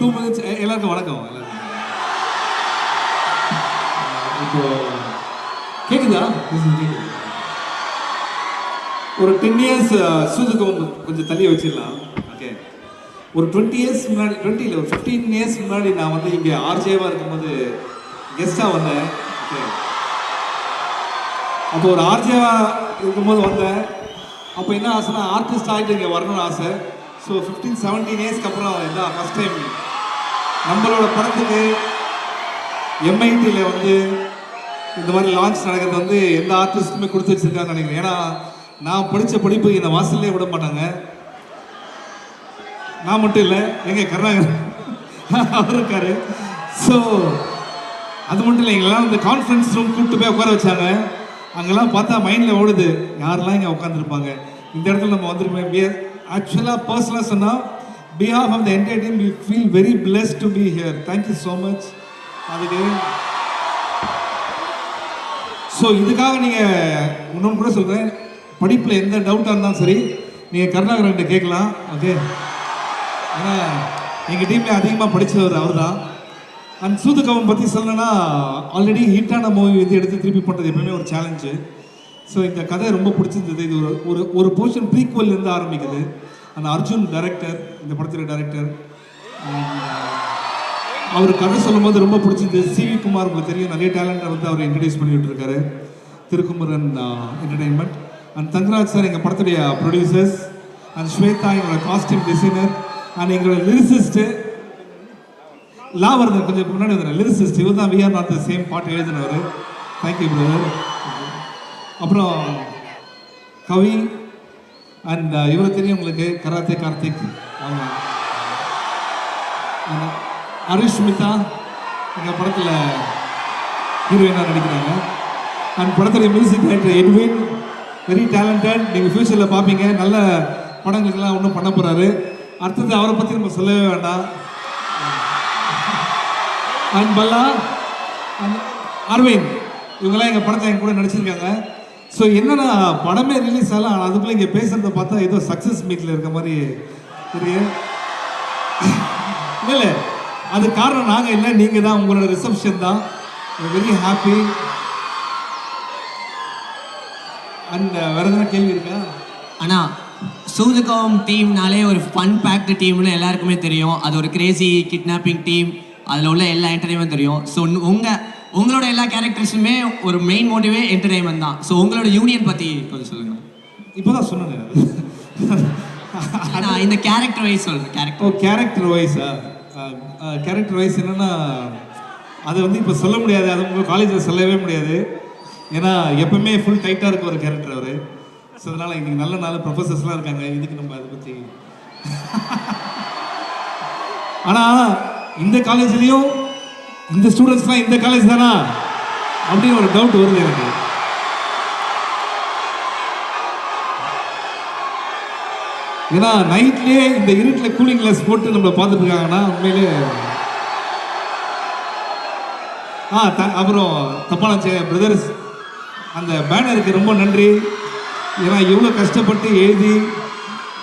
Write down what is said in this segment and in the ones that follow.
2 minutes. எல்லாருக்கும் வணக்கம். எல்லாருக்கும் இப்போ கேக்குதா? ஒரு 10 இயர்ஸ் சூதுகம் கொஞ்சம் தள்ளி வச்சிடலாம். ஓகே, ஒரு 20 இயர்ஸ் முன்னாடி, 20 இல்லை, ஒரு 15 இயர்ஸ் முன்னாடி நான் வந்து இங்கே ஆர்ஜேவாக இருக்கும்போது கெஸ்ட்டாக வந்தேன். ஓகே, அப்போ ஒரு ஆர்ஜேவாக இருக்கும்போது வந்தேன். அப்போ என்ன ஆசைனா ஆர்டிஸ்ட் ஆகிட்டு இங்கே வரணும்னு ஆசை. ஸோ 15-17 இயர்ஸ்க்கு அப்புறம் இதான் ஃபஸ்ட் டைம் நம்மளோட படத்துக்கு எம்ஐடியில் வந்து இந்த மாதிரி லான்ச் நடக்கிறது வந்து எந்த ஆர்டிஸ்ட்டுமே கொடுத்து வச்சுருக்காங்கன்னு நினைக்கிறேன். ஏன்னா நான் படித்த படிப்பு என்னை வாசல்லே விட மாட்டாங்க. நான் மட்டும் இல்லை, எங்க கருணாகரன் அவர் இருக்காரு. ஸோ அது மட்டும் இல்லை, எங்கெல்லாம் வந்து கான்ஃபரன்ஸ் ரூம் கூப்பிட்டு போய் உட்கார வச்சாங்க. அங்கெல்லாம் பார்த்தா மைண்டில் ஓடுது யாரெல்லாம் இங்கே உட்காந்துருப்பாங்க, இந்த இடத்துல நம்ம வந்துருப்போம். ஆக்சுவலாக பர்சனலாக சொன்னால் behalf of the entire team we feel very blessed to be here. Thank you so much. அதுக்கு ஸோ இதுக்காக நீங்கள் இன்னொன்று கூட சொல்கிறேன், படிப்பில் எந்த டவுட்டாக இருந்தாலும் சரி நீங்கள் கருணாகரன்கிட்ட கேட்கலாம். ஓகே, ஏன்னா எங்கள் டீமில் அதிகமாக படித்தவர் அவர் தான். அண்ட் சூதுகவம் பற்றி சொல்லணும்னா ஆல்ரெடி ஹிட்டான மூவி வந்து எடுத்து திருப்பி பண்ணுறது எப்பவுமே ஒரு சேலஞ்சு. ஸோ இந்த கதை ரொம்ப பிடிச்சிருந்தது. இது ஒரு ஒரு போர்ஷன் ப்ரீக்வல்லேருந்து ஆரம்பிக்குது. அந்த அர்ஜுன் டைரக்டர், இந்த படத்தில் டைரக்டர், அவர் கதை சொல்லும் போது ரொம்ப பிடிச்சிருந்தது. சிவி குமார் உங்களுக்கு தெரியும், நிறைய டேலண்ட்டை வந்து அவர் இன்ட்ரடியூஸ் பண்ணிகிட்டு இருக்காரு. Thirukumaran entertainment. And Thangaraj sir எங்கள் படத்துடைய ப்ரொடியூசர்ஸ். அண்ட் ஸ்வேதா எங்களோட காஸ்டியூம் டிசைனர். அண்ட் எங்களோட லிரிசிஸ்ட்டு லாவர்தன், கொஞ்சம் முன்னாடி வந்துடுறேன், லிரிசிஸ்ட். இவர் தான் we are not the same பாட்டு எழுதினவர். Thank you brother. அப்புறம் கவி அண்ட் இவரை தெரியும் உங்களுக்கு, கராத்தே கார்த்திக். ஆமாம், அரிஷ்மிதா எங்கள் படத்தில் ஹீரோயினாக நடிக்கிறாங்க. அண்ட் படத்துடைய music director Edwin, very talented. நீங்கள் ஃப்யூச்சரில் பார்ப்பீங்க, நல்ல படங்களுக்கெல்லாம் ஒன்றும் பண்ண போகிறாரு. அடுத்தது அவரை பற்றி நம்ம சொல்லவே வேண்டாம். அண்ட் பல்லா அண்ட் அரவிந்த், இவங்கெல்லாம் எங்கள் படத்தை என் கூட நடிச்சிருக்காங்க. ஸோ என்னன்னா படமே ரிலீஸ் ஆகலாம், ஆனால் அதுக்குள்ளே இங்கே பேசுகிறத பார்த்தா ஏதோ சக்ஸஸ் மீட்டில் இருக்க மாதிரி தெரியும். இல்லை, அது காரணம் நாங்கள் இல்லை, நீங்கள் தான், உங்களோட ரிசப்ஷன் தான். Very happy. அண்ட் வேற எதனா கேள்வி இருக்கா? ஆனால் சூதுகம் டீம்னாலே ஒரு ஃபன் பேக்டு டீம்னு எல்லாருக்குமே தெரியும். அது ஒரு கிரேசி கிட்னாப்பிங் டீம், அதில் உள்ள எல்லா என்டர்டைன்மெண்ட் தெரியும். ஸோ உங்களோட எல்லா கேரக்டர்ஸுமே ஒரு மெயின் மோட்டிவே என்டர்டைன்மெண்ட் தான். ஸோ உங்களோட யூனியன் பற்றி கொஞ்சம் சொல்லுங்கள். இப்போ தான் சொன்னேன். நான் இந்த கேரக்டர் வைஸ் சொல்கிறேன். கேரக்டர் வைஸா? கேரக்டர் வைஸ் என்னென்னா அது வந்து இப்போ சொல்ல முடியாது, அது உங்கள் காலேஜில் சொல்லவே முடியாது. ஏன்னா எப்பவுமே ஃபுல் டைட்டாக இருக்க ஒரு கேரக்டர் அவர். ஸோ அதனால் இன்றைக்கி நல்ல நல்ல ப்ரொஃபஸர்ஸ்லாம் இருக்காங்க, இதுக்கு நம்ம அதை பற்றி. ஆனால் இந்த காலேஜ்லேயும் இந்த ஸ்டூடெண்ட்ஸ்லாம் இந்த காலேஜ் தானா அப்படின்னு ஒரு டவுட் வருது எனக்கு. ஏன்னா நைட்லேயே இந்த இருட்டில் கூலிங் கிளாஸ் போட்டு நம்மளை பார்த்துட்டு இருக்காங்கன்னா உண்மையிலே. அப்புறம் தப்பான பிரதர்ஸ், அந்த பேனருக்கு ரொம்ப நன்றி. ஏன்னா இவ்வளோ கஷ்டப்பட்டு எழுதி.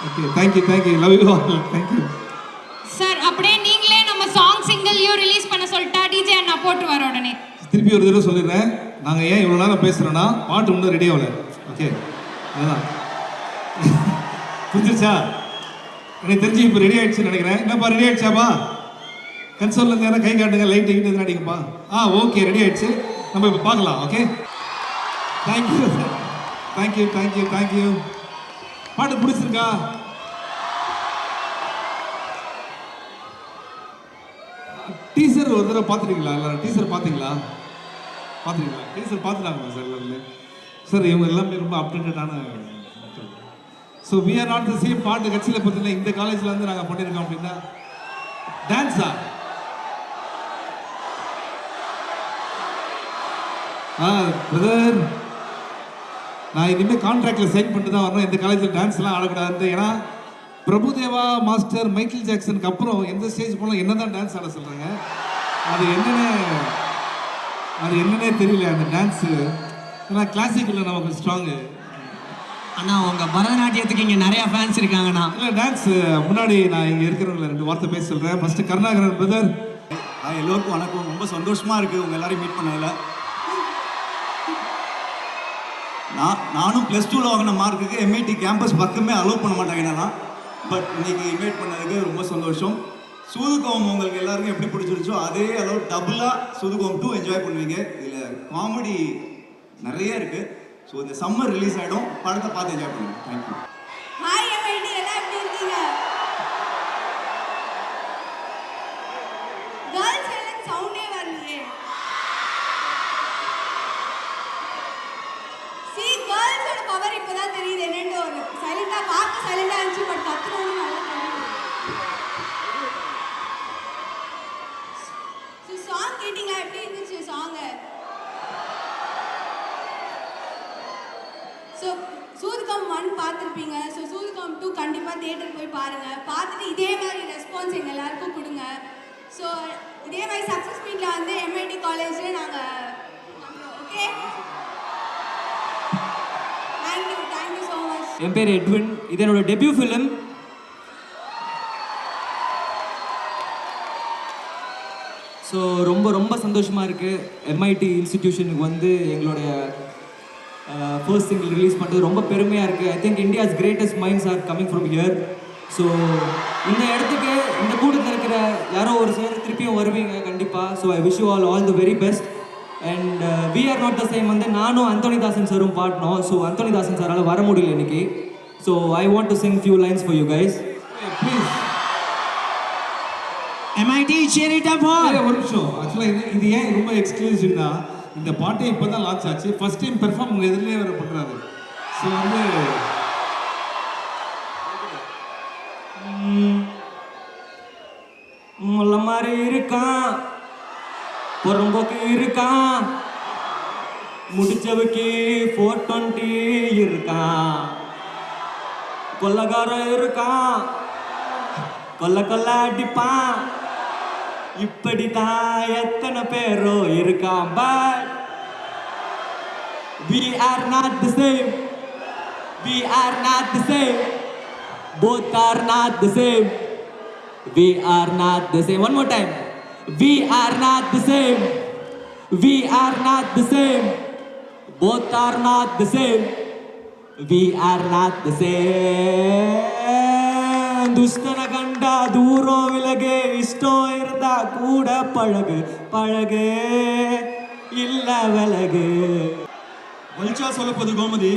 Okay, thank you, love you all, thank you sir. அப்படியே நீங்களே நம்ம சாங் சிங்கிளையும் ரிலீஸ் பண்ண சொல்லிட்டா டிஜே அண்ணா போட்டு வர உடனே. திருப்பி ஒரு தடவை சொல்லிடுறேன், நாங்கள் ஏன் இவ்வளோ நேரம் பேசுகிறோன்னா பாட்டு இன்னும் ரெடி ஆகல. ஓகே, அதுதான் புரிஞ்சிருச்சா? எனக்கு தெரிஞ்சு இப்போ ரெடி ஆகிடுச்சுன்னு நினைக்கிறேன். என்னப்பா ரெடி ஆகிடுச்சாப்பா? கன்சோல்லேருந்து யாரும் கை காட்டுங்க, லைட் கிட்ட எதுவும் அடிக்குப்பா. ஓகே, ரெடி ஆகிடுச்சு, நம்ம இப்போ பார்க்கலாம். Okay, thank you. பாட்டு பிடிச்சிருக்கா? டீசர் ஒரு தடவை பார்த்துட்டீங்களா? எல்லாரும் டீசர் பார்த்தீங்களா? டீசர் பார்த்துட்டாங்களா சார் எல்லாருமே? சார் இவங்க எல்லாமே ரொம்ப அப்டேட்டடான. So we are not the same பாட்டு கட்சியில் பார்த்தீங்கன்னா இந்த காலேஜில் வந்து நாங்கள் பண்ணியிருக்கோம். அப்படின்னா டான்ஸா? பிரதர், நான் இனிமேல் கான்ட்ராக்டில் சைன் பண்ணிட்டு தான் வரணும். இந்த காலேஜில் டான்ஸ்லாம் ஆடக்கூடாது. ஏன்னா பிரபுதேவா மாஸ்டர், மைக்கேல் ஜாக்சனுக்கு அப்புறம் எந்த ஸ்டேஜ் போனால் என்ன தான் டான்ஸ் ஆட சொல்கிறாங்க. அது என்னன்னே தெரியல அந்த டான்ஸு. ஏன்னா கிளாசிக்கில் நமக்கு ஸ்ட்ராங்கு. அண்ணா உங்க பரதநாட்டியத்துக்கு இங்க நிறைய ஃபேன்ஸ் இருக்காங்கண்ணா. இல்லை டான்ஸ் முன்னாடி நான் இங்கே இருக்கிறவங்கள 2 வார்த்தை பேச சொல்கிறேன். First Karunakaran brother. எல்லோருக்கும் வணக்கம். ரொம்ப சந்தோஷமாக இருக்குது உங்கள் எல்லாரையும் மீட் பண்ணதில். நானும் +2ல் வாங்கின மார்க்குக்கு MIT கேம்பஸ் பக்கமே அலோவ் பண்ண மாட்டாங்க என்னெல்லாம். பட் இன்னைக்கு இன்வைட் பண்ணதுக்கு ரொம்ப சந்தோஷம். சூதுகோவம் உங்களுக்கு எல்லாருக்கும் எப்படி பிடிச்சிருச்சோ அதே அளவு டபுளாக சூதுகோவம் 2 என்ஜாய் பண்ணுவீங்க. இதில் காமெடி நிறைய இருக்குது. ஸோ இந்த சம்மர் ரிலீஸ் ஆகிடும், படத்தை பார்த்து என்ஜாய் பண்ணுங்க. தேங்க்யூ. ஹாய் MIT, எல்லாம் எப்படி இருக்கீங்க? கேர்ள்ஸ் எல்லாம் சவுண்டே வரலையே. See, கேர்ள்ஸோட பவர் இப்பதான் தெரியுது என்னன்னு. ஒரு சைலண்டா பார்க்க சைலண்டா இருந்துச்சு, பட் கத்துறவங்க நல்லா தெரியுது. சாங் கேட்டீங்களா? எப்படி இருந்துச்சு சாங்? ஸோ சூதுகம் 1 பார்த்துருப்பீங்க. ஸோ சூதுகம் 2 கண்டிப்பாக தியேட்டர் போய் பாருங்கள். பார்த்துட்டு இதே மாதிரி ரெஸ்பான்ஸ் எங்கள் எல்லாருக்கும் கொடுங்க. ஸோ இதே மாதிரி சக்ஸஸ் மீட்டில் வந்து MIT காலேஜில் நாங்கள் பண்ணுறோம். Okay, thank you so much. என் பேர் எட்வின். இது என்னோட டெபியூ ஃபிலிம். ஸோ ரொம்ப சந்தோஷமாக இருக்குது. MIT இன்ஸ்டிடியூஷனுக்கு வந்து எங்களுடைய ஃபர்ஸ்ட் சிங்கிள் ரிலீஸ் பண்ணுறது ரொம்ப பெருமையாக இருக்குது. I think India's greatest minds are coming from here. So இந்த இடத்துக்கு இந்த கூட்டத்தில் இருக்கிற யாரோ ஒரு சிலர் திருப்பியும் வருவீங்க கண்டிப்பாக. So I wish you all the very best. And we are not the same வந்து நானும் அந்தோனிதாசன் சாரும் பாடினோம். ஸோ அந்தோனிதாசன் சாரால் வர முடியல இன்னைக்கு. So I want to Singh few lines for you guys. Please MIT cheer it up for. ஒரு நிமிஷம். ஆக்சுவலாக இது ஏன் ரொம்ப எக்ஸ்க்ளூசிவ்னா, இந்த பாட்டை இப்போ தான் லான்ச் ஆச்சு. ஃபர்ஸ்ட் டைம் பெர்ஃபார்ம் உங்கள் எதிரிலே வேறு பண்ணுறாரு. ஸோ வந்து முல்ல மாதிரி இருக்கான், பொறம்போக்கு இருக்கான், முடிச்சவுக்கு 420 இருக்கான், கொள்ளக்காரன் இருக்கான், கொல்ல அடிப்பான். இப்படித்தான் எத்தனை பேரோ இருக்கான். But we are not the same. We are not the same. Both are not the same. We are not the same. One more time. We are not the same. We are not the same. Both are not the same. We are not the same. துஷ்டன கண்டா தூரம் விலகு, இஷ்டம் இருந்தா கூட பழகு இல்ல விலகு. வலிச்சா சொல்லப்போது கோமதி.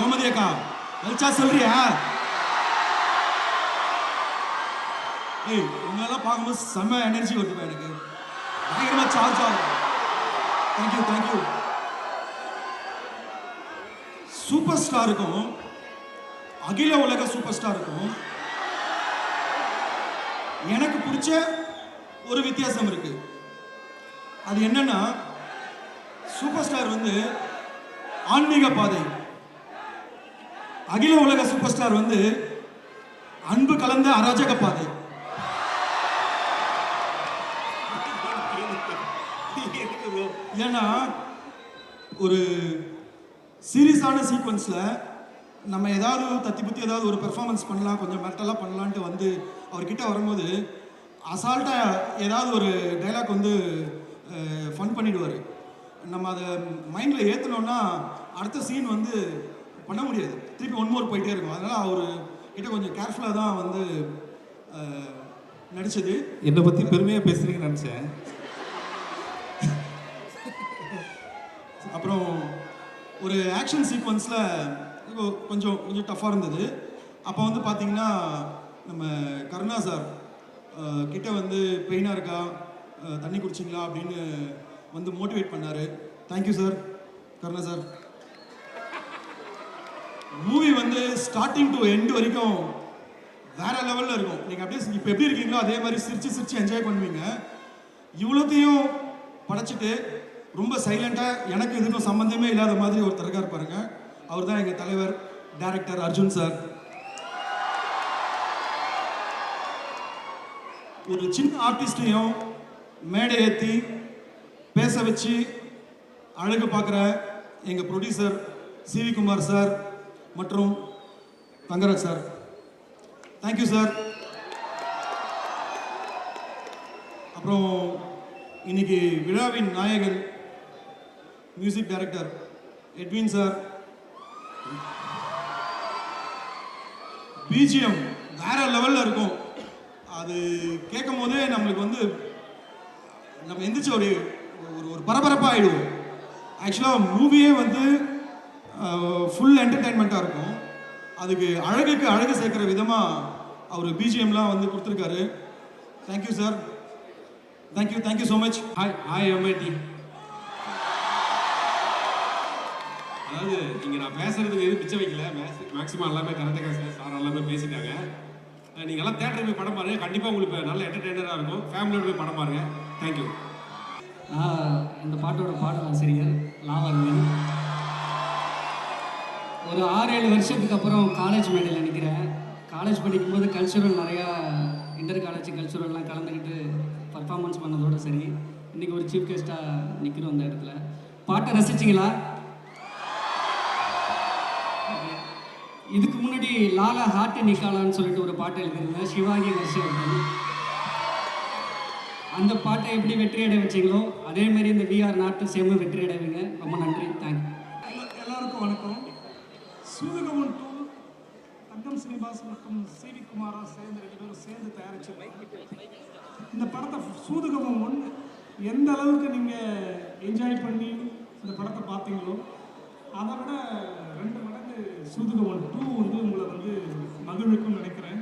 கோமதி அக்கா வலிச்சா சொல்றியா? ஏய், உங்களெல்லாம் பார்க்கும்போது செம்ம எனர்ஜி வருதுப்பா எனக்கு. பயங்கரமா சார்ஜ் ஆகும். தேங்க்யூ. சூப்பர் ஸ்டாருக்கும் அகில உலக சூப்பர் ஸ்டாருக்கும் எனக்கு பிடிச்ச ஒரு வித்தியாசம் இருக்கு. அது என்னன்னா, சூப்பர் ஸ்டார் வந்து ஆன்மீக பாதை, அகில உலக சூப்பர் ஸ்டார் வந்து அன்பு கலந்த அராஜக பாதை. ஏன்னா ஒரு சீரியஸான சீக்வன்ஸில் நம்ம ஏதாவது தத்தி புத்தி ஏதாவது ஒரு பெர்ஃபார்மன்ஸ் பண்ணலாம், கொஞ்சம் மெட்டலாக பண்ணலான்ட்டு வந்து அவர்கிட்ட வரும்போது அசால்ட்டாக ஏதாவது ஒரு டைலாக் வந்து ஃபன் பண்ணிவிடுவார். நம்ம அதை மைண்டில் ஏற்றினோன்னா அடுத்த சீன் வந்து பண்ண முடியாது, திருப்பி ஒன் மோர் போயிட்டே இருக்கும். அதனால் அவர் கிட்ட கொஞ்சம் கேர்ஃபுல்லாக தான் வந்து நடித்தது. என்னை பற்றி பெருமையாக பேசுகிறீங்கன்னு நினச்சேன். அப்புறம் ஒரு ஆக்ஷன் சீக்வன்ஸில் கொஞ்சம் டஃப்பாக இருந்தது. அப்போ வந்து பார்த்தீங்கன்னா நம்ம கருணா சார் கிட்ட வந்து பெயினாக இருக்கா, தண்ணி குடிச்சிங்களா அப்படின்னு வந்து மோட்டிவேட் பண்ணார். Thank you sir, Karuna sir. Movie வந்து ஸ்டார்டிங் டு எண்ட் வரைக்கும் வேற லெவலில் இருக்கும். நீங்கள் அப்படியே இப்போ எப்படி இருக்கீங்களோ அதே மாதிரி சிரிச்சு என்ஜாய் பண்ணுவீங்க. இவ்வளோத்தையும் படைச்சிட்டு ரொம்ப சைலண்டாக எனக்கு இதுக்கும் சம்மந்தமே இல்லாத மாதிரி ஒருத்தர் இருக்கார் பாருங்க. அவர் தான் எங்கள் தலைவர் டைரக்டர் அர்ஜுன் சார். ஒரு சின்ன ஆர்டிஸ்டையும் மேடை ஏற்றி பேச வச்சு அழகு பார்க்குற எங்கள் ப்ரொடியூசர் சிவி குமார் சார் மற்றும் தங்கராஜ் சார், தேங்க்யூ சார். அப்புறம் இன்னைக்கு விழாவின் நாயகன் music director Edwin sir. BGM வேற லெவலில் இருக்கும். அது கேட்கும் போதே நம்மளுக்கு வந்து நம்ம எந்திரிச்சு ஒரு ஒரு பரபரப்பாக ஆகிடுவோம். ஆக்சுவலாக மூவியே வந்து ஃபுல் என்டர்டெயின்மெண்ட்டாக இருக்கும். அதுக்கு அழகுக்கு அழகு சேர்க்குற விதமாக அவர் பிஜிஎம்லாம் வந்து கொடுத்துருக்காரு. Thank you sir, thank you so much. Hi MIT. அதாவது இங்கே நான் பேசுறதுக்கு எதுவும் மிச்சம் வைக்கல. மேக்ஸிமம் எல்லாமே கரெக்டாக சார் எல்லாமே பேசிட்டாங்க. நீங்கள் எல்லாம் தேட்டருக்கு போய் படம் பாருங்க, கண்டிப்பாக உங்களுக்கு நல்ல என்டர்டெய்னராக இருக்கும். ஃபேமிலியோட போய் படம் பாருங்க. தேங்க்யூ. இந்த பாட்டோட பாடலாசிரியர் லாவர்மன். ஒரு 6-7 வருஷத்துக்கு அப்புறம் காலேஜ் மேடையில் நிற்கிறேன். காலேஜ் படிக்கும்போது கல்ச்சுரல் நிறையா இன்டர் காலேஜ் கல்ச்சுரல்லாம் கலந்துக்கிட்டு பர்ஃபார்மன்ஸ் பண்ணதோடு சரி, இன்றைக்கி ஒரு சீஃப் கெஸ்ட்டாக நிற்கிறோம் அந்த இடத்துல. பாட்டை ரசிச்சிங்களா? இதுக்கு முன்னாடி லாலா ஹார்ட் நிக்காலான்னு சொல்லிட்டு ஒரு பாட்டை எழுதியிருந்தேன், சிவாங்கி ஹர்ஷவர்தன். அந்த பாட்டை எப்படி வெற்றி அடைய வச்சிங்களோ அதே மாதிரி இந்த விஆர் நாட்டு சேம வெற்றி அடைவீங்க. ரொம்ப நன்றி, தேங்க்யூ. எல்லாருக்கும் வணக்கம். சூதுகமன் 2 தங்கம் சினிமாஸ் மற்றும் சிவி குமாரா சேர்ந்து 2 பேரும் சேர்ந்து தயாரிச்சிருக்காங்க. இந்த படத்தை சூதுகமன் 1 எந்த அளவுக்கு நீங்கள் என்ஜாய் பண்ணி இந்த படத்தை பார்த்தீங்களோ அதை விட 2 மடங்கு சூதுகமன் 2 வந்து உங்களை வந்து மகிழ்வுக்குன்னு நினைக்கிறேன்.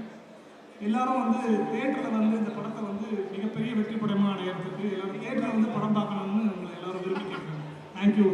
எல்லாரும் வந்து தேட்டரில் வந்து இந்த படத்தை வந்து மிகப்பெரிய வெற்றி படமாக அடையிறதுக்கு எல்லாரும் தேட்டரில் வந்து படம் பார்க்கணும்னு உங்களை எல்லாரும் விரும்பி கேட்குறேன். தேங்க்யூ.